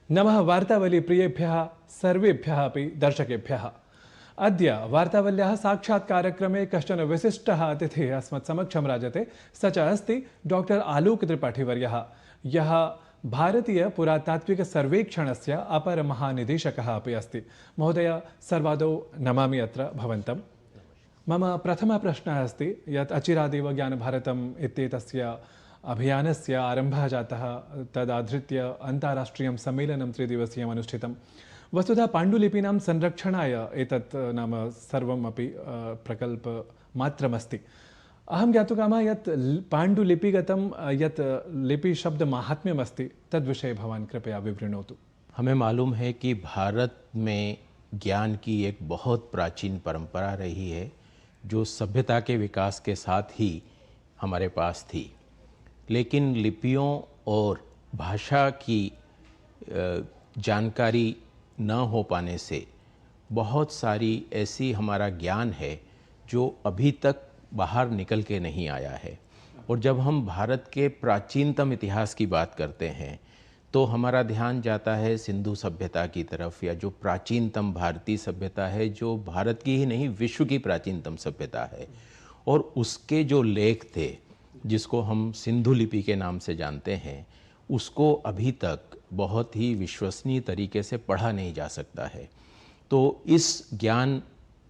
नमः वार्तावली प्रियेभ्यः सर्वेभ्यः अपि दर्शकेभ्यः। अद्य वार्तावल्याः साक्षात् कार्यक्रमे कश्चन विशिष्टः अतिथिः अस्मत्समक्षं राजते। स च अस्ति डॉक्टर आलोक त्रिपाठीवर्यः, यः भारतीय पुरातात्विक सर्वेक्षणस्य अपरमहानिदेशकः अपि अस्ति। महोदय, सर्वादौ नमामि अत्र भवन्तं। मम प्रथमः प्रश्नः अस्ति यत् अचिरादेव ज्ञानभारतम् इत्येतस्य अभियानस्य आरम्भः जातः, तदाधृत्य अन्ताराष्ट्रियं सम्मेलनं 3 दिवसीयम् अनुष्ठितं। वस्तुतः पाण्डुलिपीनां संरक्षणाय एतत् नाम सर्वमपि प्रकल्पमात्रमस्ति। अहं ज्ञातुकामः यत् पाण्डुलिपिगतं यत् लिपिशब्दमाहात्म्यमस्ति तद्विषये भवान् कृपया विवृणोतु। हमें मालूम है कि भारत में ज्ञान की एक बहुत प्राचीन परंपरा रही है, जो सभ्यता के विकास के साथ ही हमारे पास थी। लेकिन लिपियों और भाषा की जानकारी न हो पाने से बहुत सारी ऐसी हमारा ज्ञान है जो अभी तक बाहर निकल के नहीं आया है। और जब हम भारत के प्राचीनतम इतिहास की बात करते हैं तो हमारा ध्यान जाता है सिंधु सभ्यता की तरफ, या जो प्राचीनतम भारतीय सभ्यता है, जो भारत की ही नहीं विश्व की प्राचीनतम सभ्यता है। और उसके जो लेख थे, जिसको हम सिंधु लिपि के नाम से जानते हैं, उसको अभी तक बहुत ही विश्वसनीय तरीके से पढ़ा नहीं जा सकता है। तो इस ज्ञान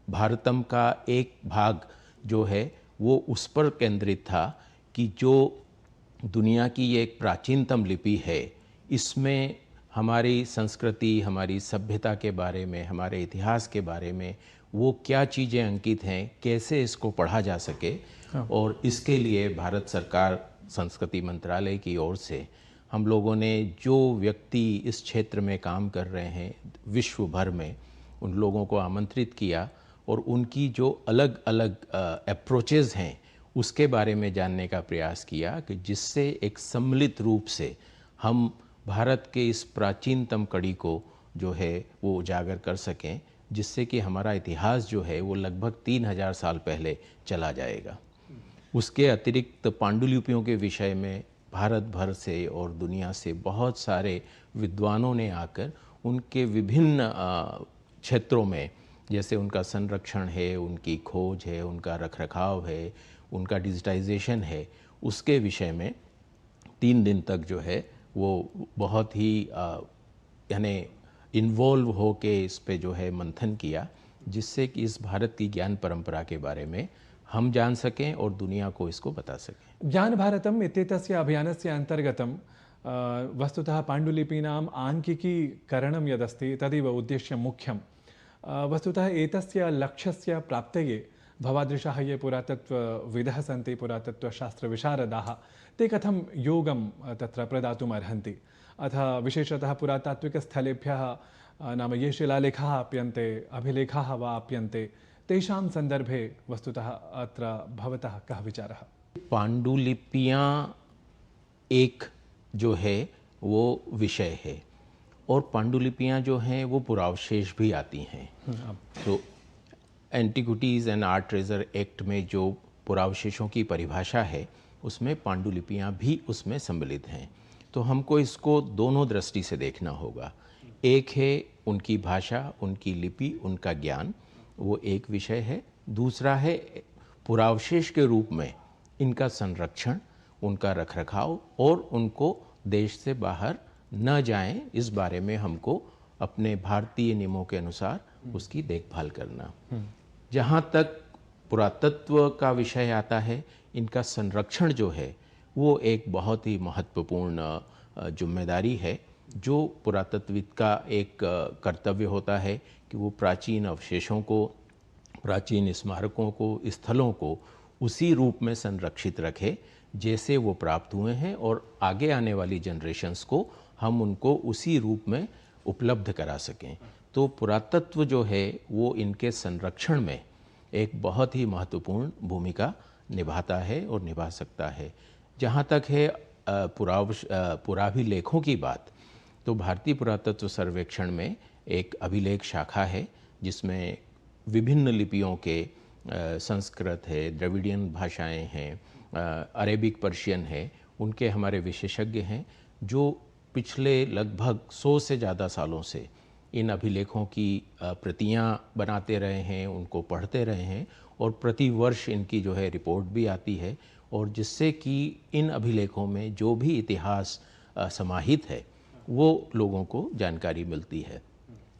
भारतम का एक भाग जो है वो उस पर केंद्रित था कि जो दुनिया की ये एक प्राचीनतम लिपि है, इसमें हमारी संस्कृति, हमारी सभ्यता के बारे में, हमारे इतिहास के बारे में वो क्या चीज़ें अंकित हैं, कैसे इसको पढ़ा जा सके। और इसके लिए भारत सरकार संस्कृति मंत्रालय की ओर से हम लोगों ने जो व्यक्ति इस क्षेत्र में काम कर रहे हैं विश्व भर में, उन लोगों को आमंत्रित किया और उनकी जो अलग अलग अप्रोचेज़ हैं उसके बारे में जानने का प्रयास किया, कि जिससे एक सम्मिलित रूप से हम भारत के इस प्राचीनतम कड़ी को जो है वो उजागर कर सकें, जिससे कि हमारा इतिहास जो है वो लगभग 3000 साल पहले चला जाएगा। उसके अतिरिक्त पांडुलिपियों के विषय में भारत भर से और दुनिया से बहुत सारे विद्वानों ने आकर उनके विभिन्न क्षेत्रों में, जैसे उनका संरक्षण है, उनकी खोज है, उनका रखरखाव है, उनका डिजिटाइजेशन है, उसके विषय में 3 दिन तक जो है वो बहुत ही यानी इन्वॉल्व हो के इस पे जो है मंथन किया, जिससे कि इस भारत की ज्ञान परंपरा के बारे में हम जान सकें और दुनिया को इसको बता सकें। ज्ञान भारतम् इत्येतस्य अभियानस्य अन्तर्गतं वस्तुतः पाण्डुलिपीनाम् आङ्किकीकरणं यदस्ति तदेव उद्देश्यं मुख्यं। वस्तुतः एतस्य लक्ष्यस्य प्राप्तये भवादृशाः ये पुरातत्वविदः सन्ति, पुरातत्वशास्त्रविशारदाः, ते कथं योगं तत्र प्रदातुम् अर्हन्ति, अथ विशेषतः पुरातात्विकस्थलेभ्यः नाम ये शिलालेखाः आप्यन्ते, अभिलेखाः वा आप्यन्ते, तेषां संदर्भे वस्तुतः अत्र भवतः कः विचारः? पांडुलिपियाँ एक जो है वो विषय है, और पांडुलिपियाँ जो हैं वो पुरावशेष भी आती हैं। तो antiquities and art treasure act में जो पुरावशेषों की परिभाषा है उसमें पांडुलिपियाँ भी उसमें सम्मिलित हैं। तो हमको इसको दोनों दृष्टि से देखना होगा। एक है उनकी भाषा, उनकी लिपि, उनका ज्ञान, वो एक विषय है। दूसरा है पुरावशेष के रूप में इनका संरक्षण, उनका रखरखाव, और उनको देश से बाहर न जाएं, इस बारे में हमको अपने भारतीय नियमों के अनुसार उसकी देखभाल करना। जहाँ तक पुरातत्व का विषय आता है, इनका संरक्षण जो है वो एक बहुत ही महत्वपूर्ण जिम्मेदारी है, जो पुरातत्वविद का एक कर्तव्य होता है कि वो प्राचीन अवशेषों को, प्राचीन स्मारकों को, स्थलों को उसी रूप में संरक्षित रखे जैसे वो प्राप्त हुए हैं, और आगे आने वाली जनरेशन्स को हम उनको उसी रूप में उपलब्ध करा सकें। तो पुरातत्व जो है वो इनके संरक्षण में एक बहुत ही महत्वपूर्ण भूमिका निभाता है और निभा सकता है। जहाँ तक है पुराभिलेखों की बात, तो भारतीय पुरातत्व सर्वेक्षण में एक अभिलेख शाखा है जिसमें विभिन्न लिपियों के संस्कृत है, द्रविडियन भाषाएं हैं, अरेबिक पर्शियन है, उनके हमारे विशेषज्ञ हैं जो पिछले लगभग 100 से ज़्यादा सालों से इन अभिलेखों की प्रतियां बनाते रहे हैं, उनको पढ़ते रहे हैं और प्रति वर्ष इनकी जो है रिपोर्ट भी आती है, और जिससे कि इन अभिलेखों में जो भी इतिहास समाहित है वो लोगों को जानकारी मिलती है।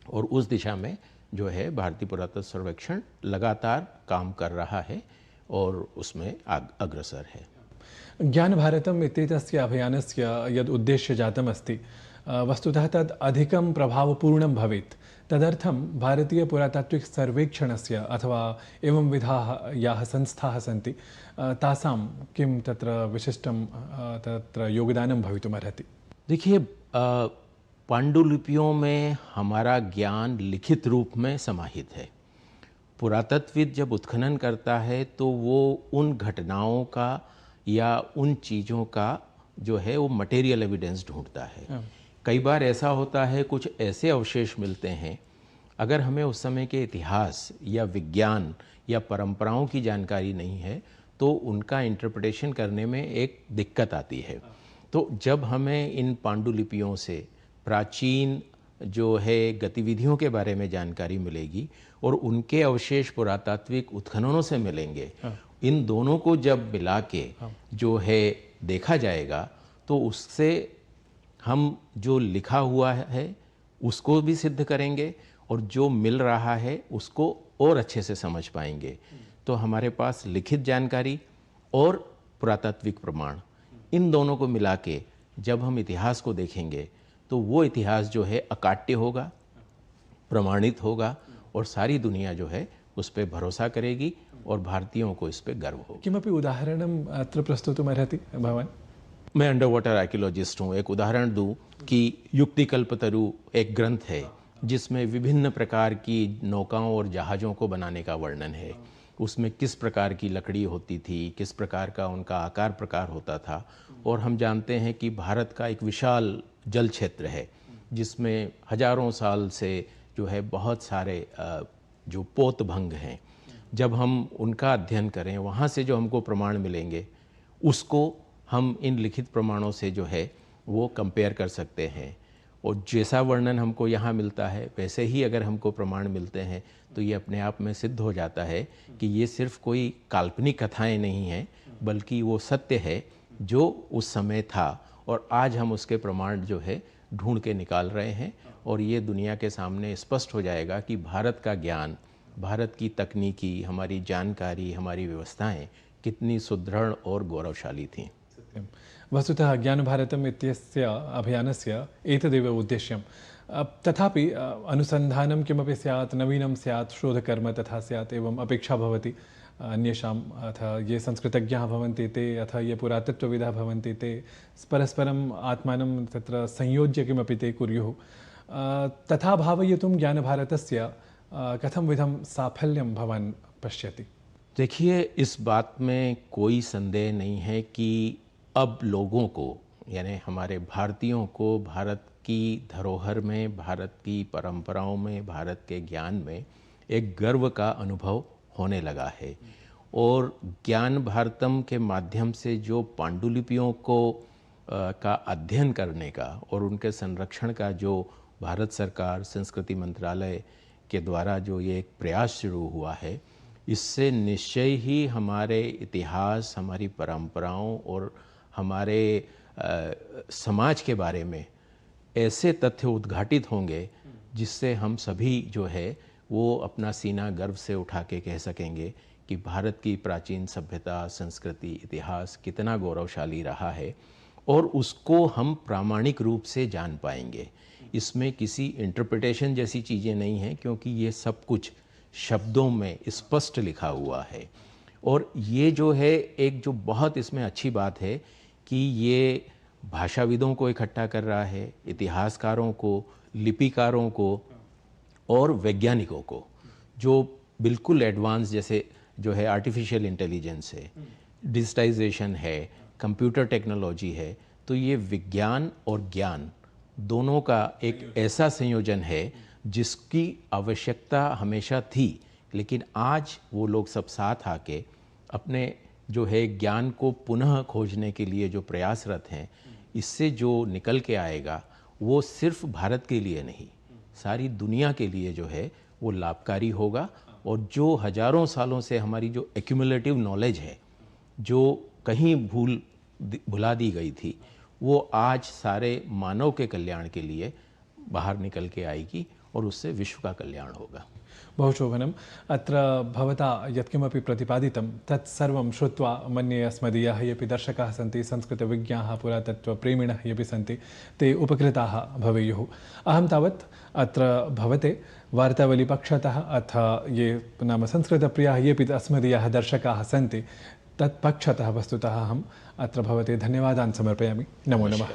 और उस दिशा में जो है भारतीय पुरातत्व सर्वेक्षण लगातार काम कर रहा है और उसमें अग्रसर है। ज्ञानभारतम् इत्येतस्य अभियानस्य यद् उद्देश्य जातमस्ति वस्तुतः तद् अधिकं प्रभावपूर्णं भवेत्। तदर्थं भारतीयपुरातात्विक सर्वेक्षणस्य अथवा एवं विधाः याः संस्थाः सन्ति तासां किं तत्र विशिष्टं तत्र योगदानं भवितुमर्हति? देखिए, पांडुलिपियों में हमारा ज्ञान लिखित रूप में समाहित है। पुरातत्वविद जब उत्खनन करता है तो वो उन घटनाओं का या उन चीज़ों का जो है वो मटेरियल एविडेंस ढूंढता है। कई बार ऐसा होता है, कुछ ऐसे अवशेष मिलते हैं, अगर हमें उस समय के इतिहास या विज्ञान या परंपराओं की जानकारी नहीं है तो उनका इंटरप्रिटेशन करने में एक दिक्कत आती है। तो जब हमें इन पांडुलिपियों से प्राचीन जो है गतिविधियों के बारे में जानकारी मिलेगी और उनके अवशेष पुरातात्विक उत्खननों से मिलेंगे, इन दोनों को जब मिला के जो है देखा जाएगा तो उससे हम जो लिखा हुआ है उसको भी सिद्ध करेंगे और जो मिल रहा है उसको और अच्छे से समझ पाएंगे। तो हमारे पास लिखित जानकारी और पुरातात्विक प्रमाण, इन दोनों को मिला के जब हम इतिहास को देखेंगे तो वो इतिहास जो है अकाट्य होगा, प्रमाणित होगा और सारी दुनिया जो है उस पर भरोसा करेगी और भारतीयों को इस पर गर्व होगा। किमपि उदाहरणम् अत्र प्रस्तुतुमर्हति भवान्? मैं अंडर वाटर आर्कियोलॉजिस्ट हूँ। एक उदाहरण दूँ कि युक्तिकल्पतरु एक ग्रंथ है जिसमें विभिन्न प्रकार की नौकाओं और जहाज़ों को बनाने का वर्णन है। उसमें किस प्रकार की लकड़ी होती थी, किस प्रकार का उनका आकार प्रकार होता था। और हम जानते हैं कि भारत का एक विशाल जल क्षेत्र है जिसमें हजारों साल से जो है बहुत सारे जो पोतभंग हैं। जब हम उनका अध्ययन करें, वहाँ से जो हमको प्रमाण मिलेंगे उसको हम इन लिखित प्रमाणों से जो है वो कंपेयर कर सकते हैं। और जैसा वर्णन हमको यहाँ मिलता है वैसे ही अगर हमको प्रमाण मिलते हैं तो ये अपने आप में सिद्ध हो जाता है कि ये सिर्फ कोई काल्पनिक कथाएं नहीं हैं, बल्कि वो सत्य है जो उस समय था और आज हम उसके प्रमाण जो है ढूंढ के निकाल रहे हैं। और ये दुनिया के सामने स्पष्ट हो जाएगा कि भारत का ज्ञान, भारत की तकनीकी, हमारी जानकारी, हमारी व्यवस्थाएं कितनी सुदृढ़ और गौरवशाली थीं। वस्तुतः ज्ञानभारतम् इत्यस्य अभियानस्य एतदेव उद्देश्यं। तथापि अनुसन्धानं किमपि स्यात्, नवीनं स्यात्, शोधकर्म तथा स्यात् एवम् अपेक्षा भवति अन्येषाम्। अथ ये संस्कृतज्ञाः भवन्ति ते अथ ये पुरातत्वविदः भवन्ति ते परस्परम् आत्मानं तत्र संयोज्य किमपि ते कुर्युः। तथा भावयितुं ज्ञानभारतस्य कथं विधं साफल्यं भवान् पश्यति? देखिए, इस बात में कोई संदेह नहीं है कि अब लोगों को, यानी हमारे भारतीयों को, भारत की धरोहर में, भारत की परंपराओं में, भारत के ज्ञान में एक गर्व का अनुभव होने लगा है। और ज्ञान भारतम के माध्यम से जो पांडुलिपियों को का अध्ययन करने का और उनके संरक्षण का जो भारत सरकार संस्कृति मंत्रालय के द्वारा जो ये एक प्रयास शुरू हुआ है, इससे निश्चय ही हमारे इतिहास, हमारी परंपराओं और हमारे समाज के बारे में ऐसे तथ्य उद्घाटित होंगे जिससे हम सभी जो है वो अपना सीना गर्व से उठा के कह सकेंगे कि भारत की प्राचीन सभ्यता, संस्कृति, इतिहास कितना गौरवशाली रहा है और उसको हम प्रामाणिक रूप से जान पाएंगे। इसमें किसी इंटरप्रिटेशन जैसी चीज़ें नहीं हैं, क्योंकि ये सब कुछ शब्दों में स्पष्ट लिखा हुआ है। और ये जो है एक जो बहुत इसमें अच्छी बात है कि ये भाषाविदों को इकट्ठा कर रहा है, इतिहासकारों को, लिपिकारों को और वैज्ञानिकों को, जो बिल्कुल एडवांस, जैसे जो है आर्टिफिशियल इंटेलिजेंस है, डिजिटाइजेशन है, कंप्यूटर टेक्नोलॉजी है। तो ये विज्ञान और ज्ञान दोनों का एक ऐसा संयोजन है जिसकी आवश्यकता हमेशा थी, लेकिन आज वो लोग सब साथ आके अपने जो है ज्ञान को पुनः खोजने के लिए जो प्रयासरत हैं, इससे जो निकल के आएगा वो सिर्फ भारत के लिए नहीं, सारी दुनिया के लिए जो है वो लाभकारी होगा। और जो हजारों सालों से हमारी जो एक्यूमुलेटिव नॉलेज है, जो कहीं भुला दी गई थी, वो आज सारे मानव के कल्याण के लिए बाहर निकल के आएगी और उससे विश्व का कल्याण होगा। बहुशोभनम्। अत्र भवता यत्किमपि प्रतिपादितं तत्सर्वं श्रुत्वा मन्ये अस्मदीयाः येऽपि दर्शकाः सन्ति, संस्कृतविज्ञाः, पुरातत्त्वप्रेमिणः येऽपि सन्ति, ते उपकृताः भवेयुः। अहं तावत् अत्र भवते वार्तावलीपक्षतः अथ ये नाम संस्कृतप्रियाः येऽपि अस्मदीयाः दर्शकाः सन्ति तत्पक्षतः वस्तुतः अहम् अत्र भवते धन्यवादान् समर्पयामि। नमो नमः।